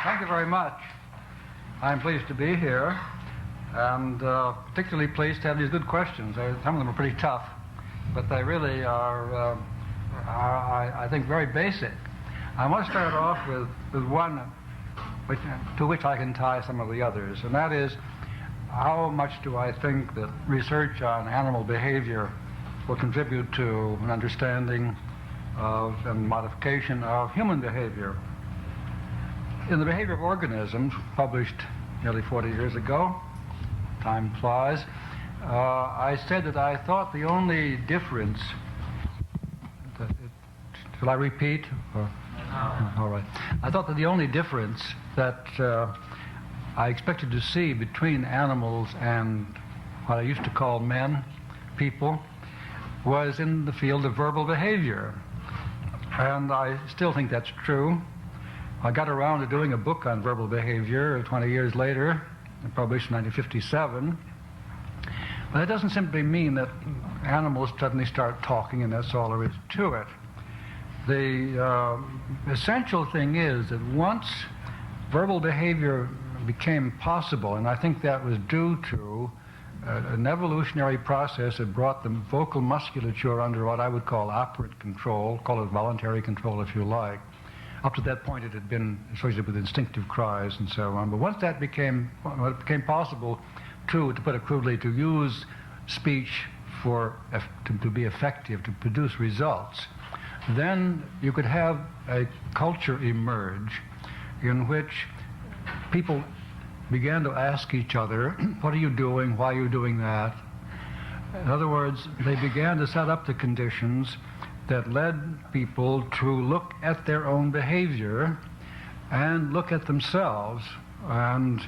Thank you very much. I'm pleased to be here, and particularly pleased to have these good questions. Some of them are pretty tough, but they really are I think, very basic. I want to start off with one to which I can tie some of the others, and that is, how much do I think that research on animal behavior will contribute to an understanding of and modification of human behavior? In The Behavior of Organisms, published nearly 40 years ago, time flies, I said that I thought the only difference, shall I repeat? All right. I thought that the only difference that I expected to see between animals and what I used to call men, people, was in the field of verbal behavior. And I still think that's true. I got around to doing a book on verbal behavior 20 years later, published in 1957. But that doesn't simply mean that animals suddenly start talking and that's all there is to it. The essential thing is that once verbal behavior became possible, and I think that was due to an evolutionary process that brought the vocal musculature under what I would call operant control, call it voluntary control if you like. Up to that point it had been associated with instinctive cries and so on. But once that became possible to put it crudely, to use speech to be effective, to produce results, then you could have a culture emerge in which people began to ask each other, what are you doing, why are you doing that? In other words, they began to set up the conditions that led people to look at their own behavior and look at themselves and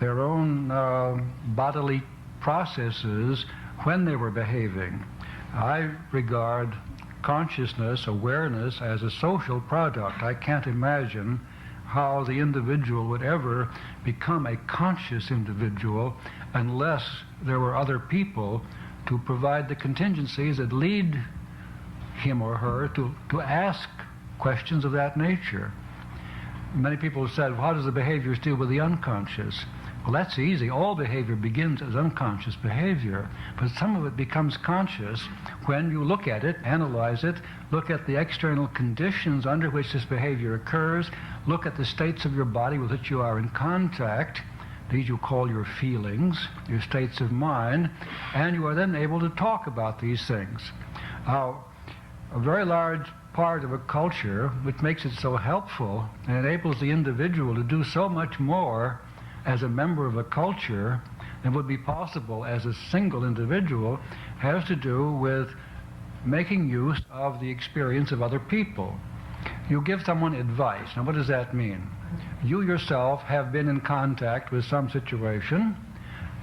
their own bodily processes when they were behaving. I regard consciousness, awareness, as a social product. I can't imagine how the individual would ever become a conscious individual unless there were other people to provide the contingencies that lead him or her to ask questions of that nature. Many people have said, well, how does the behavior deal with the unconscious? Well, that's easy. All behavior begins as unconscious behavior, but some of it becomes conscious when you look at it, analyze it, look at the external conditions under which this behavior occurs, look at the states of your body with which you are in contact. These you call your feelings, your states of mind, and you are then able to talk about these things. Now, a very large part of a culture which makes it so helpful and enables the individual to do so much more as a member of a culture than would be possible as a single individual has to do with making use of the experience of other people. You give someone advice. Now, what does that mean? You yourself have been in contact with some situation,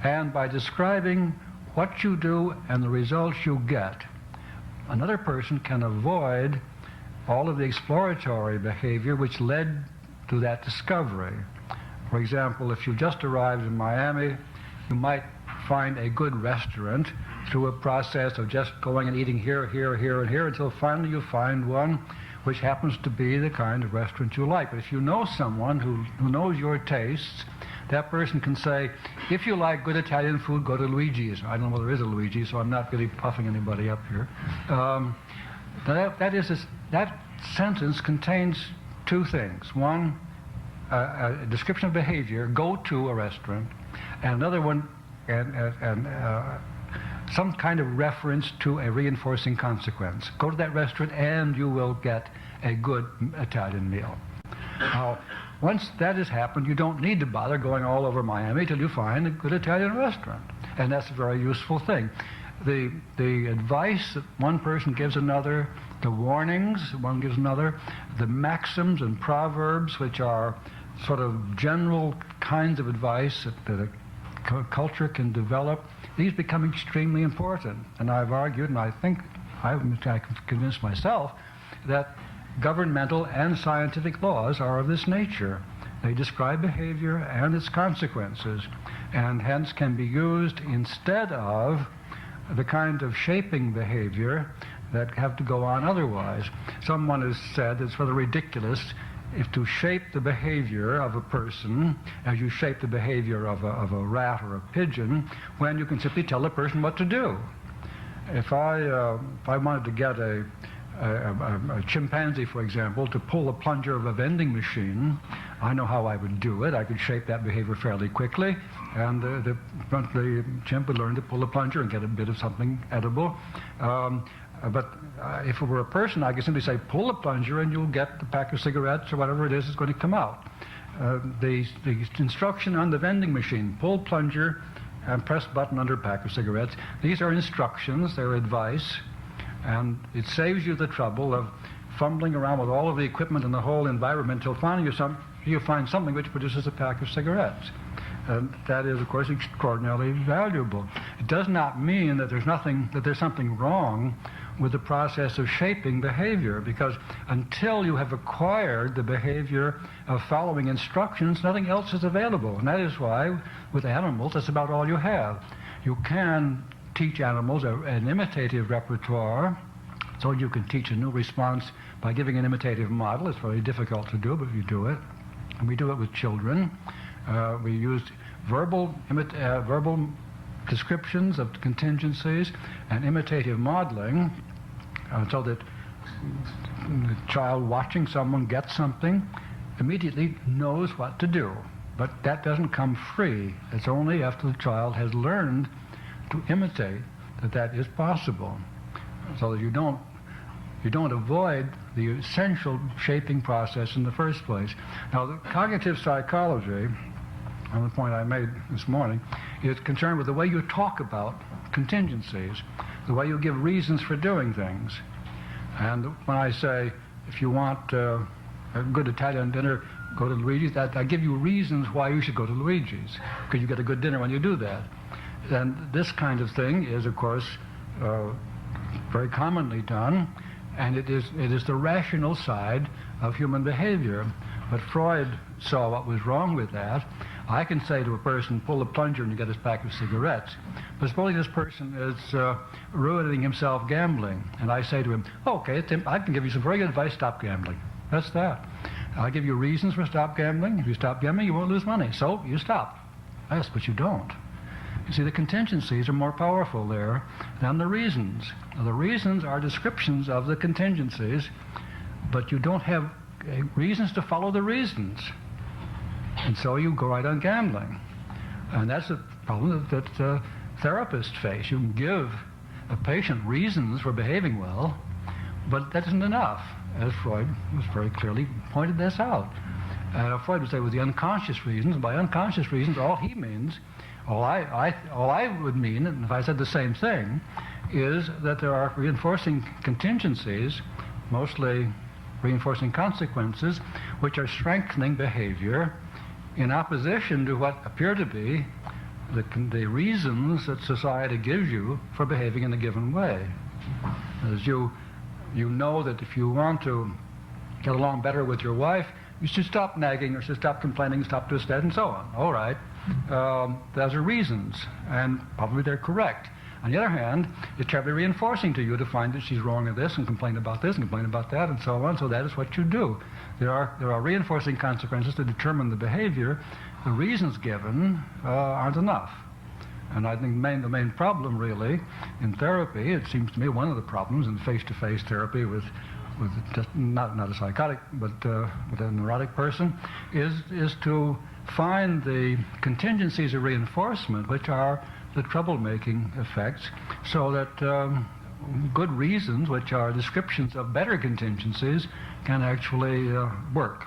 and by describing what you do and the results you get, another person can avoid all of the exploratory behavior which led to that discovery. For example, if you just arrived in Miami, you might find a good restaurant through a process of just going and eating here, here, here, and here until finally you find one which happens to be the kind of restaurant you like. But if you know someone who knows your tastes, that person can say, if you like good Italian food, go to Luigi's. I don't know whether there is a Luigi, so I'm not really puffing anybody up here. That sentence contains two things. One, a description of behavior, go to a restaurant, and another one, some kind of reference to a reinforcing consequence. Go to that restaurant and you will get a good Italian meal. Now, once that has happened, you don't need to bother going all over Miami till you find a good Italian restaurant. And that's a very useful thing. The advice that one person gives another, the warnings one gives another, the maxims and proverbs, which are sort of general kinds of advice that a culture can develop, these become extremely important. And I've argued, and I think I've convinced myself, that governmental and scientific laws are of this nature. They describe behavior and its consequences, and hence can be used instead of the kind of shaping behavior that have to go on otherwise. Someone has said it's rather ridiculous is to shape the behavior of a person as you shape the behavior of a rat or a pigeon, when you can simply tell a person what to do. If I wanted to get a chimpanzee, for example, to pull the plunger of a vending machine, I know how I would do it. I could shape that behavior fairly quickly, and the chimp would learn to pull the plunger and get a bit of something edible. But if it were a person, I could simply say, pull the plunger and you'll get the pack of cigarettes or whatever it is that's going to come out. The instruction on the vending machine, pull plunger and press button under pack of cigarettes, these are instructions, they're advice, and it saves you the trouble of fumbling around with all of the equipment and the whole environment until finally you find something which produces a pack of cigarettes. And that is, of course, extraordinarily valuable. It does not mean that there's something wrong with the process of shaping behavior, because until you have acquired the behavior of following instructions, nothing else is available. And that is why, with animals, that's about all you have. You can teach animals an imitative repertoire, so you can teach a new response by giving an imitative model. It's very difficult to do, but you do it. And we do it with children. We used verbal descriptions of contingencies and imitative modeling, so that the child watching someone get something immediately knows what to do. But that doesn't come free. It's only after the child has learned to imitate that is possible, so that you don't avoid the essential shaping process in the first place. Now, the cognitive psychology, on the point I made this morning, is concerned with the way you talk about contingencies, the way you give reasons for doing things. And when I say, if you want a good Italian dinner, go to Luigi's, I give you reasons why you should go to Luigi's, because you get a good dinner when you do that. And this kind of thing is, of course, very commonly done, and it is the rational side of human behavior. But Freud saw what was wrong with that. I can say to a person, pull the plunger and you get his pack of cigarettes. But supposing this person is ruining himself gambling, and I say to him, okay, Tim, I can give you some very good advice, stop gambling. That's that. I'll give you reasons for stop gambling. If you stop gambling, you won't lose money. So you stop. Yes, but you don't. You see, the contingencies are more powerful there than the reasons. Now, the reasons are descriptions of the contingencies, but you don't have reasons to follow the reasons. And so you go right on gambling. And that's a problem that therapists face. You can give a patient reasons for behaving well, but that isn't enough, as Freud was very clearly pointed this out. Freud would say with the unconscious reasons, by unconscious reasons, all he means, all I would mean, and if I said the same thing, is that there are reinforcing contingencies, mostly reinforcing consequences, which are strengthening behavior in opposition to what appear to be the reasons that society gives you for behaving in a given way. As you know that if you want to get along better with your wife, you should stop nagging, or should stop complaining, stop this, that, and so on. All right. Those are reasons, and probably they're correct. On the other hand, it's terribly reinforcing to you to find that she's wrong in this and complain about this and complain about that and so on, so that is what you do. There are reinforcing consequences to determine the behavior. The reasons given aren't enough. And I think the main problem really in therapy, it seems to me one of the problems in face-to-face therapy with just not a psychotic but with a neurotic person, is to find the contingencies of reinforcement, which are the troublemaking effects, so that good reasons, which are descriptions of better contingencies, can actually work.